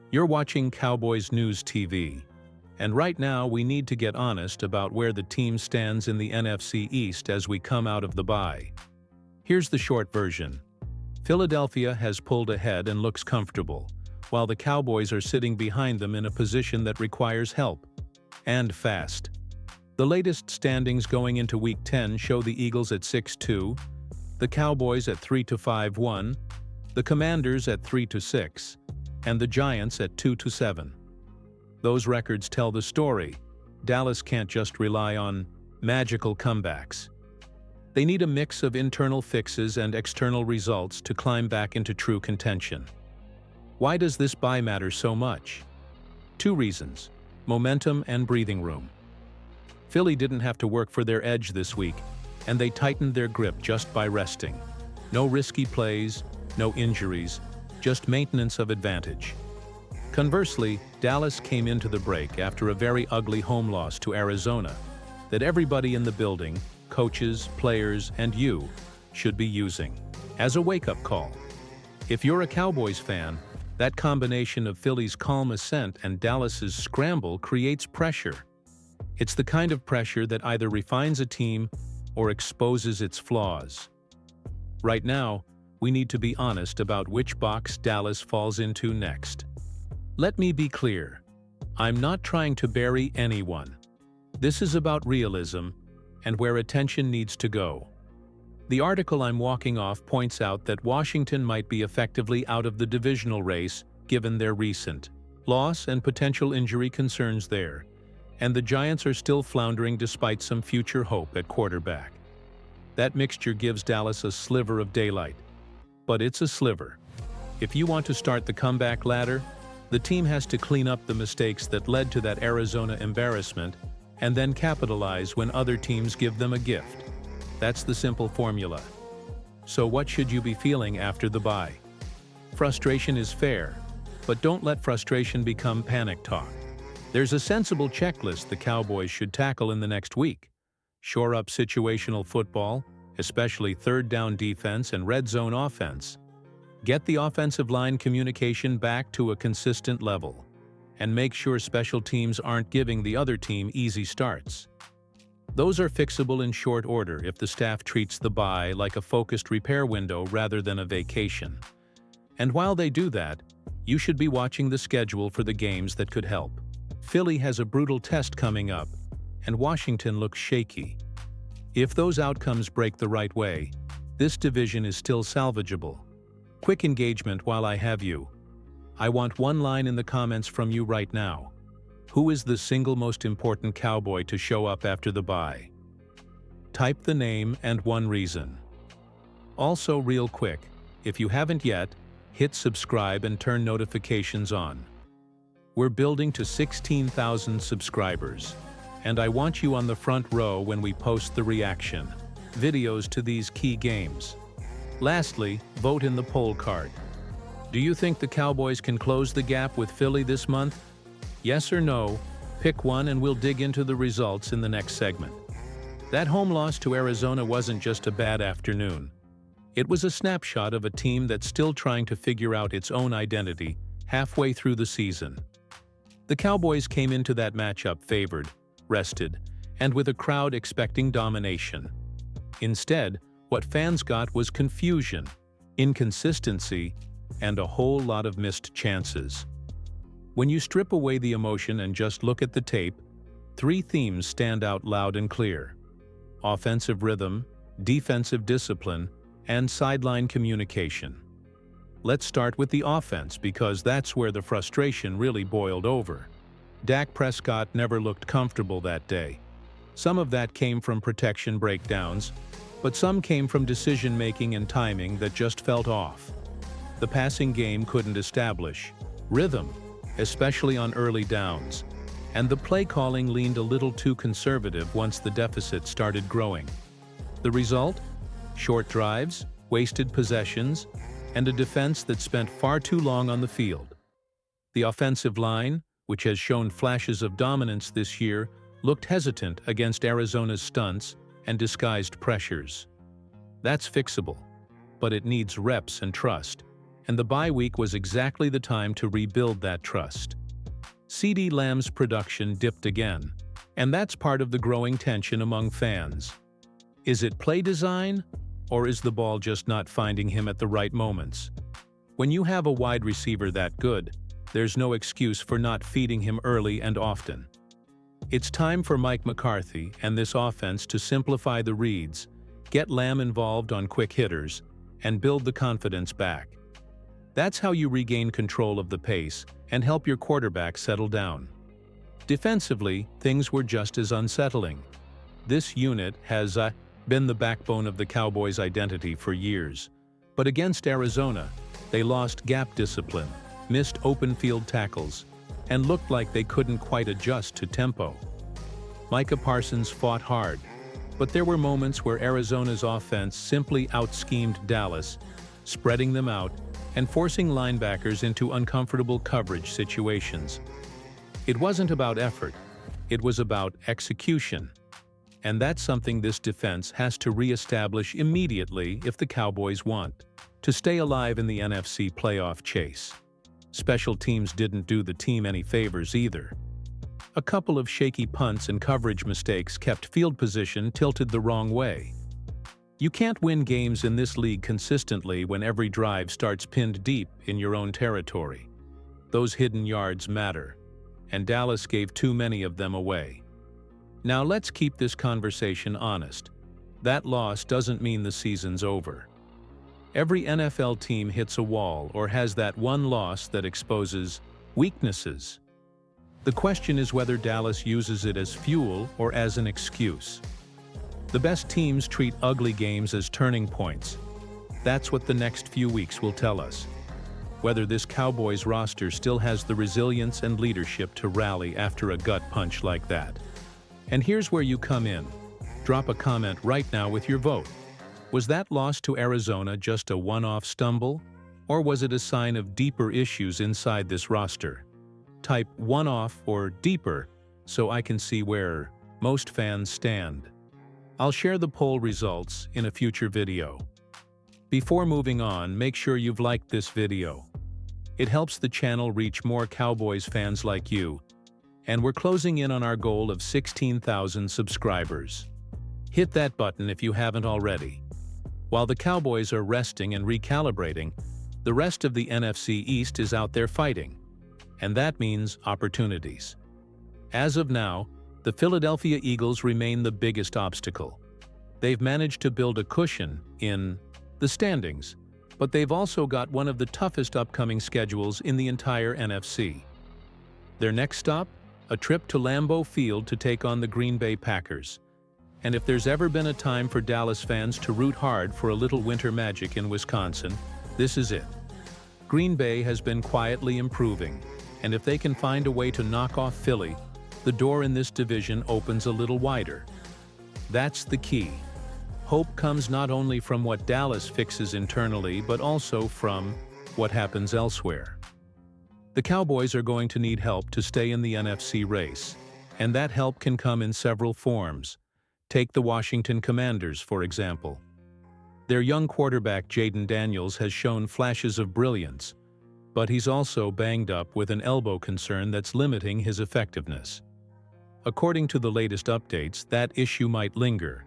You're watching Cowboys News TV, and right now we need to get honest about where the team stands in the NFC East as we come out of the bye. Here's the short version. Philadelphia has pulled ahead and looks comfortable, while the Cowboys are sitting behind them in a position that requires help. And fast. The latest standings going into Week 10 show the Eagles at 6-2, the Cowboys at 3-5-1, the Commanders at 3-6, and the Giants at 2-7. Those records tell the story. Dallas can't just rely on magical comebacks. They need a mix of internal fixes and external results to climb back into true contention. Why does this bye matter so much? Two reasons: momentum and breathing room. Philly didn't have to work for their edge this week, and they tightened their grip just by resting. No risky plays, no injuries, just maintenance of advantage. Conversely, Dallas came into the break after a very ugly home loss to Arizona that everybody in the building, coaches, players, and you, should be using as a wake-up call. If you're a Cowboys fan, that combination of Philly's calm ascent and Dallas's scramble creates pressure. It's the kind of pressure that either refines a team or exposes its flaws. Right now, we need to be honest about which box Dallas falls into next. Let me be clear. I'm not trying to bury anyone. This is about realism and where attention needs to go. The article I'm walking off points out that Washington might be effectively out of the divisional race given their recent loss and potential injury concerns there, and the Giants are still floundering despite some future hope at quarterback. That mixture gives Dallas a sliver of daylight. But it's a sliver. If you want to start the comeback ladder, the team has to clean up the mistakes that led to that Arizona embarrassment and then capitalize when other teams give them a gift. That's the simple formula. So what should you be feeling after the bye? Frustration is fair, but don't let frustration become panic talk. There's a sensible checklist the Cowboys should tackle in the next week. Shore up situational football, especially third down defense and red zone offense. Get the offensive line communication back to a consistent level, and make sure special teams aren't giving the other team easy starts. Those are fixable in short order if the staff treats the bye like a focused repair window rather than a vacation. And while they do that, you should be watching the schedule for the games that could help. Philly has a brutal test coming up, and Washington looks shaky. If those outcomes break the right way, this division is still salvageable. Quick engagement while I have you. I want one line in the comments from you right now. Who is the single most important Cowboy to show up after the bye? Type the name and one reason. Also, real quick, if you haven't yet, hit subscribe and turn notifications on. We're building to 16,000 subscribers, and I want you on the front row when we post the reaction videos to these key games. Lastly, vote in the poll card. Do you think the Cowboys can close the gap with Philly this month? Yes or no? Pick one and we'll dig into the results in the next segment. That home loss to Arizona wasn't just a bad afternoon. It was a snapshot of a team that's still trying to figure out its own identity halfway through the season. The Cowboys came into that matchup favored, rested, and with a crowd expecting domination. Instead, what fans got was confusion, inconsistency, and a whole lot of missed chances. When you strip away the emotion and just look at the tape, three themes stand out loud and clear: offensive rhythm, defensive discipline, and sideline communication. Let's start with the offense because that's where the frustration really boiled over. Dak Prescott never looked comfortable that day. Some of that came from protection breakdowns, but some came from decision-making and timing that just felt off. The passing game couldn't establish rhythm, especially on early downs, and the play calling leaned a little too conservative once the deficit started growing. The result? Short drives, wasted possessions, and a defense that spent far too long on the field. The offensive line, which has shown flashes of dominance this year, looked hesitant against Arizona's stunts and disguised pressures. That's fixable, but it needs reps and trust, and the bye week was exactly the time to rebuild that trust. CeeDee Lamb's production dipped again, and that's part of the growing tension among fans. Is it play design, or is the ball just not finding him at the right moments? When you have a wide receiver that good, there's no excuse for not feeding him early and often. It's time for Mike McCarthy and this offense to simplify the reads, get Lamb involved on quick hitters, and build the confidence back. That's how you regain control of the pace and help your quarterback settle down. Defensively, things were just as unsettling. This unit has been the backbone of the Cowboys' identity for years. But against Arizona, they lost gap discipline, missed open field tackles, and looked like they couldn't quite adjust to tempo. Micah Parsons fought hard, but there were moments where Arizona's offense simply out-schemed Dallas, spreading them out and forcing linebackers into uncomfortable coverage situations. It wasn't about effort, it was about execution. And that's something this defense has to re-establish immediately if the Cowboys want to stay alive in the NFC playoff chase. Special teams didn't do the team any favors either. A couple of shaky punts and coverage mistakes kept field position tilted the wrong way. You can't win games in this league consistently when every drive starts pinned deep in your own territory. Those hidden yards matter, and Dallas gave too many of them away. Now let's keep this conversation honest. That loss doesn't mean the season's over. Every NFL team hits a wall or has that one loss that exposes weaknesses. The question is whether Dallas uses it as fuel or as an excuse. The best teams treat ugly games as turning points. That's what the next few weeks will tell us. Whether this Cowboys roster still has the resilience and leadership to rally after a gut punch like that. And here's where you come in. Drop a comment right now with your vote. Was that loss to Arizona just a one-off stumble, or was it a sign of deeper issues inside this roster? Type one-off or deeper so I can see where most fans stand. I'll share the poll results in a future video. Before moving on, make sure you've liked this video. It helps the channel reach more Cowboys fans like you, and we're closing in on our goal of 16,000 subscribers. Hit that button if you haven't already. While the Cowboys are resting and recalibrating, the rest of the NFC East is out there fighting, and that means opportunities. As of now, the Philadelphia Eagles remain the biggest obstacle. They've managed to build a cushion in the standings, but they've also got one of the toughest upcoming schedules in the entire NFC. Their next stop? A trip to Lambeau Field to take on the Green Bay Packers. And if there's ever been a time for Dallas fans to root hard for a little winter magic in Wisconsin, this is it. Green Bay has been quietly improving, and if they can find a way to knock off Philly, the door in this division opens a little wider. That's the key. Hope comes not only from what Dallas fixes internally, but also from what happens elsewhere. The Cowboys are going to need help to stay in the NFC race, and that help can come in several forms. Take the Washington Commanders, for example. Their young quarterback Jaden Daniels has shown flashes of brilliance, but he's also banged up with an elbow concern that's limiting his effectiveness. According to the latest updates, that issue might linger,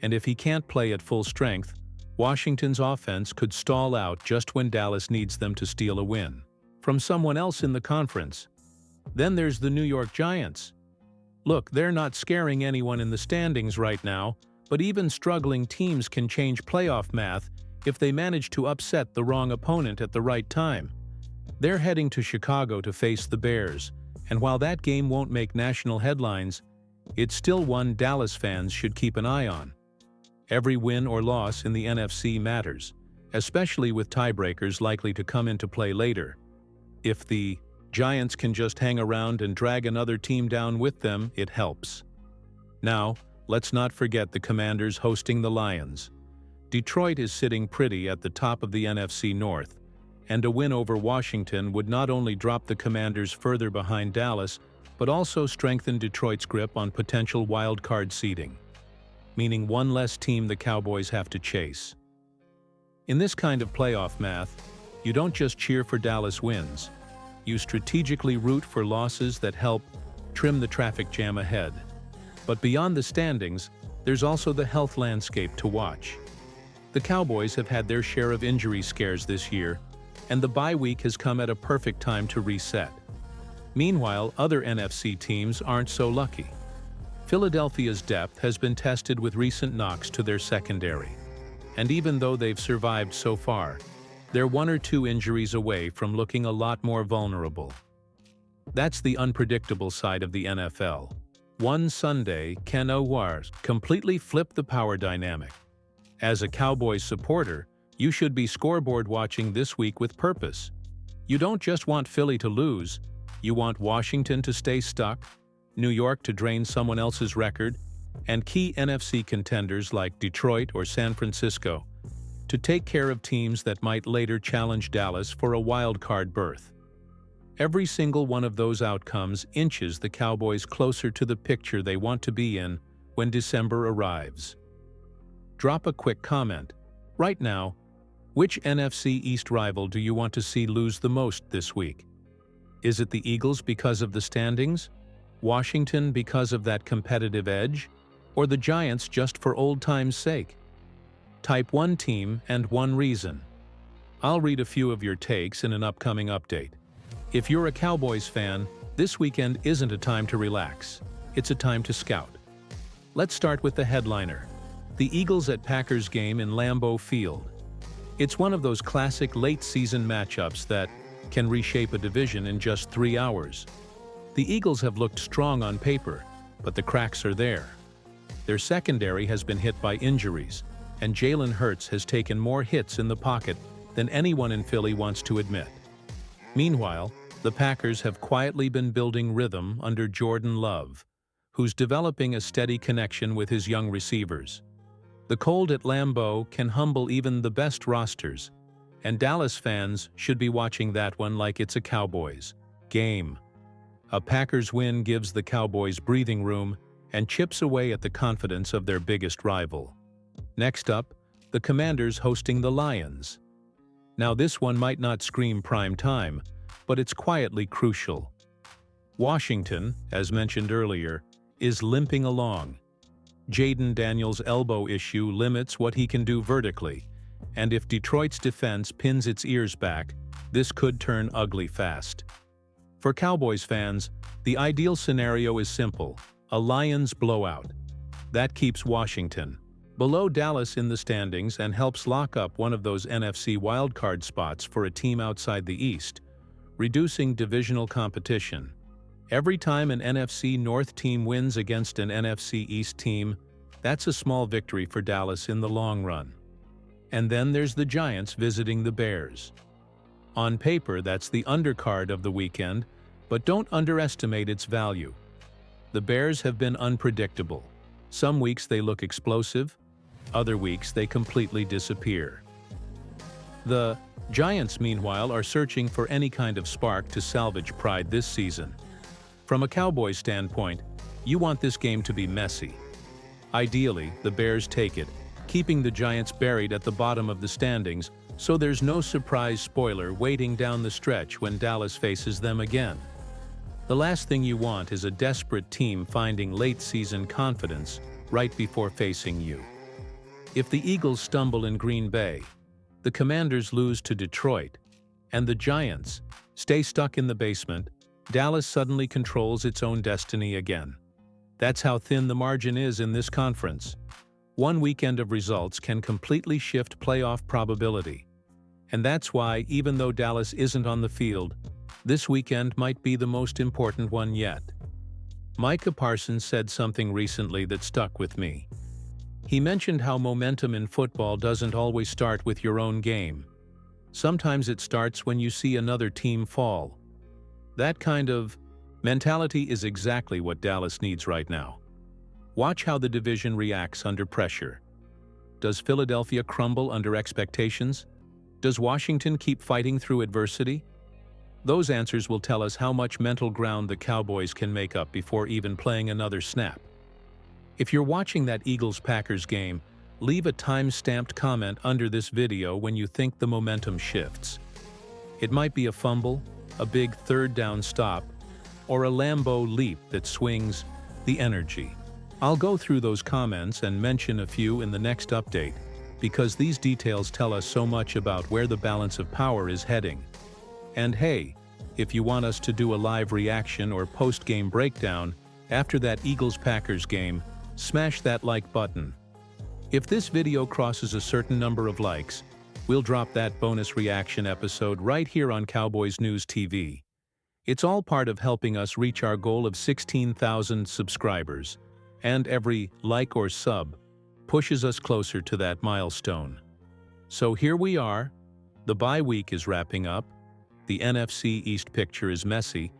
and if he can't play at full strength, Washington's offense could stall out just when Dallas needs them to steal a win from someone else in the conference. Then there's the New York Giants. Look, they're not scaring anyone in the standings right now, but even struggling teams can change playoff math if they manage to upset the wrong opponent at the right time. They're heading to Chicago to face the Bears, and while that game won't make national headlines, it's still one Dallas fans should keep an eye on. Every win or loss in the NFC matters, especially with tiebreakers likely to come into play later. If the Giants can just hang around and drag another team down with them, it helps. Now, let's not forget the Commanders hosting the Lions. Detroit is sitting pretty at the top of the NFC North, and a win over Washington would not only drop the Commanders further behind Dallas, but also strengthen Detroit's grip on potential wild-card seeding, meaning one less team the Cowboys have to chase. In this kind of playoff math, You don't just cheer for Dallas wins. You strategically root for losses that help trim the traffic jam ahead. But beyond the standings, there's also the health landscape to watch. The Cowboys have had their share of injury scares this year, and the bye week has come at a perfect time to reset. Meanwhile, other NFC teams aren't so lucky. Philadelphia's depth has been tested with recent knocks to their secondary. And even though they've survived so far, they're 1 or 2 injuries away from looking a lot more vulnerable. That's the unpredictable side of the NFL. One Sunday can completely flip the power dynamic. As a Cowboys supporter, you should be scoreboard watching this week with purpose. You don't just want Philly to lose, you want Washington to stay stuck, New York to drain someone else's record, and key NFC contenders like Detroit or San Francisco to take care of teams that might later challenge Dallas for a wild card berth. Every single one of those outcomes inches the Cowboys closer to the picture they want to be in when December arrives. Drop a quick comment. Right now, which NFC East rival do you want to see lose the most this week? Is it the Eagles because of the standings, Washington because of that competitive edge, or the Giants just for old time's sake? Type one team and one reason. I'll read a few of your takes in an upcoming update. If you're a Cowboys fan, this weekend isn't a time to relax. It's a time to scout. Let's start with the headliner. The Eagles at Packers game in Lambeau Field. It's one of those classic late-season matchups that can reshape a division in just 3 hours. The Eagles have looked strong on paper, but the cracks are there. Their secondary has been hit by injuries, and Jalen Hurts has taken more hits in the pocket than anyone in Philly wants to admit. Meanwhile, the Packers have quietly been building rhythm under Jordan Love, who's developing a steady connection with his young receivers. The cold at Lambeau can humble even the best rosters, and Dallas fans should be watching that one like it's a Cowboys game. A Packers win gives the Cowboys breathing room and chips away at the confidence of their biggest rival. Next up, the Commanders hosting the Lions. Now this one might not scream prime time, but it's quietly crucial. Washington, as mentioned earlier, is limping along. Jaden Daniels' elbow issue limits what he can do vertically, and if Detroit's defense pins its ears back, this could turn ugly fast. For Cowboys fans, the ideal scenario is simple: a Lions blowout. That keeps Washington below Dallas in the standings and helps lock up one of those NFC wildcard spots for a team outside the East, reducing divisional competition. Every time an NFC North team wins against an NFC East team, that's a small victory for Dallas in the long run. And then there's the Giants visiting the Bears. On paper, that's the undercard of the weekend, but don't underestimate its value. The Bears have been unpredictable. Some weeks they look explosive, other weeks they completely disappear. The Giants, meanwhile, are searching for any kind of spark to salvage pride this season. From a Cowboys standpoint, you want this game to be messy. Ideally, the Bears take it, keeping the Giants buried at the bottom of the standings, so there's no surprise spoiler waiting down the stretch when Dallas faces them again. The last thing you want is a desperate team finding late-season confidence right before facing you. If the Eagles stumble in Green Bay, the Commanders lose to Detroit, and the Giants stay stuck in the basement, Dallas suddenly controls its own destiny again. That's how thin the margin is in this conference. One weekend of results can completely shift playoff probability. And that's why, even though Dallas isn't on the field, this weekend might be the most important one yet. Micah Parsons said something recently that stuck with me. He mentioned how momentum in football doesn't always start with your own game. Sometimes it starts when you see another team fall. That kind of mentality is exactly what Dallas needs right now. Watch how the division reacts under pressure. Does Philadelphia crumble under expectations? Does Washington keep fighting through adversity? Those answers will tell us how much mental ground the Cowboys can make up before even playing another snap. If you're watching that Eagles-Packers game, leave a time-stamped comment under this video when you think the momentum shifts. It might be a fumble, a big third down stop, or a Lambeau leap that swings the energy. I'll go through those comments and mention a few in the next update, because these details tell us so much about where the balance of power is heading. And hey, if you want us to do a live reaction or post-game breakdown after that Eagles-Packers game, smash that like button. If this video crosses a certain number of likes, we'll drop that bonus reaction episode right here on Cowboys News TV. It's all part of helping us reach our goal of 16,000 subscribers, and every like or sub pushes us closer to that milestone. So here we are. The bye week is wrapping up, the NFC East picture is messy,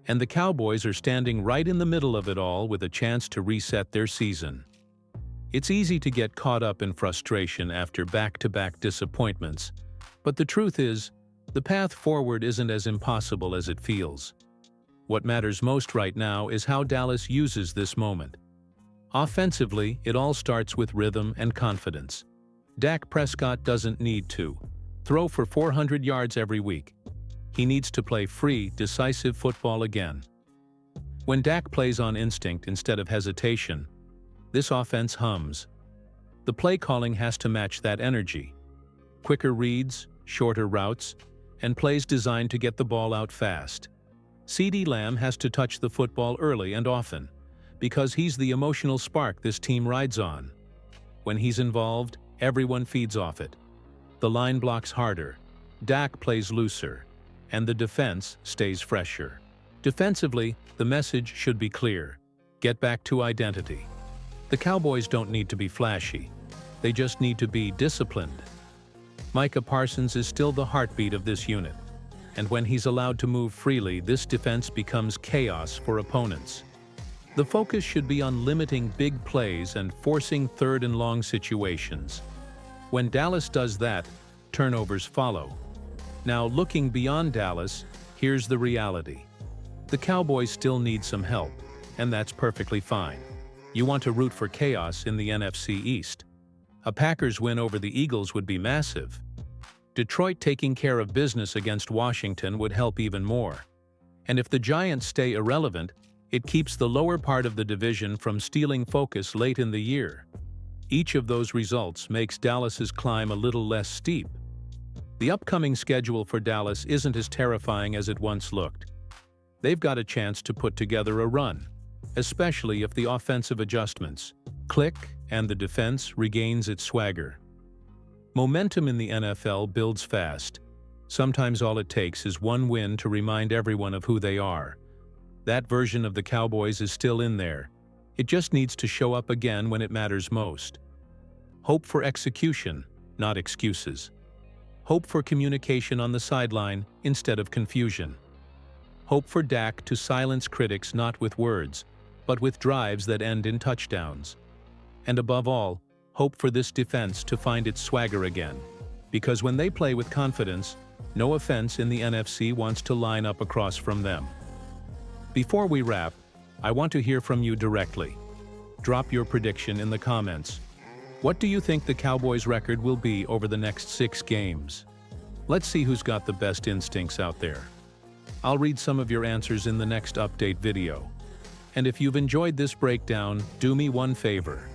and the Cowboys are standing right in the middle of it all with a chance to reset their season. It's easy to get caught up in frustration after back-to-back disappointments, but the truth is, the path forward isn't as impossible as it feels. What matters most right now is how Dallas uses this moment. Offensively, it all starts with rhythm and confidence. Dak Prescott doesn't need to throw for 400 yards every week. He needs to play free, decisive football again. When Dak plays on instinct instead of hesitation, this offense hums. The play calling has to match that energy. Quicker reads, shorter routes, and plays designed to get the ball out fast. CeeDee Lamb has to touch the football early and often, because he's the emotional spark this team rides on. When he's involved, everyone feeds off it. The line blocks harder, Dak plays looser, and the defense stays fresher. Defensively, the message should be clear. Get back to identity. The Cowboys don't need to be flashy. They just need to be disciplined. Micah Parsons is still the heartbeat of this unit, and when he's allowed to move freely, this defense becomes chaos for opponents. The focus should be on limiting big plays and forcing third and long situations. When Dallas does that, turnovers follow. Now, looking beyond Dallas, here's the reality. The Cowboys still need some help, and that's perfectly fine. You want to root for chaos in the NFC East. A Packers win over the Eagles would be massive. Detroit taking care of business against Washington would help even more. And if the Giants stay irrelevant, it keeps the lower part of the division from stealing focus late in the year. Each of those results makes Dallas's climb a little less steep. The upcoming schedule for Dallas isn't as terrifying as it once looked. They've got a chance to put together a run, especially if the offensive adjustments click and the defense regains its swagger. Momentum in the NFL builds fast. Sometimes all it takes is one win to remind everyone of who they are. That version of the Cowboys is still in there. It just needs to show up again when it matters most. Hope for execution, not excuses. Hope for communication on the sideline instead of confusion. Hope for Dak to silence critics not with words, but with drives that end in touchdowns. And above all, hope for this defense to find its swagger again. Because when they play with confidence, no offense in the NFC wants to line up across from them. Before we wrap, I want to hear from you directly. Drop your prediction in the comments. What do you think the Cowboys' record will be over the next 6 games? Let's see who's got the best instincts out there. I'll read some of your answers in the next update video. And if you've enjoyed this breakdown, do me one favor.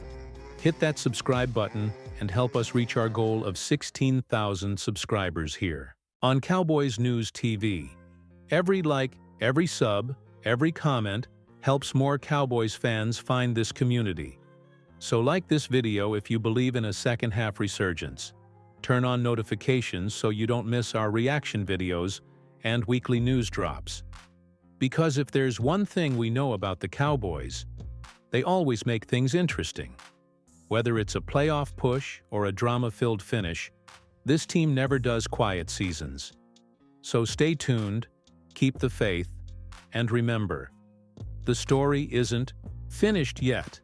Hit that subscribe button and help us reach our goal of 16,000 subscribers here on Cowboys News TV. Every like, every sub, every comment helps more Cowboys fans find this community. So like this video if you believe in a second-half resurgence. Turn on notifications so you don't miss our reaction videos and weekly news drops. Because if there's one thing we know about the Cowboys, they always make things interesting. Whether it's a playoff push or a drama-filled finish, this team never does quiet seasons. So stay tuned, keep the faith, and remember, the story isn't finished yet.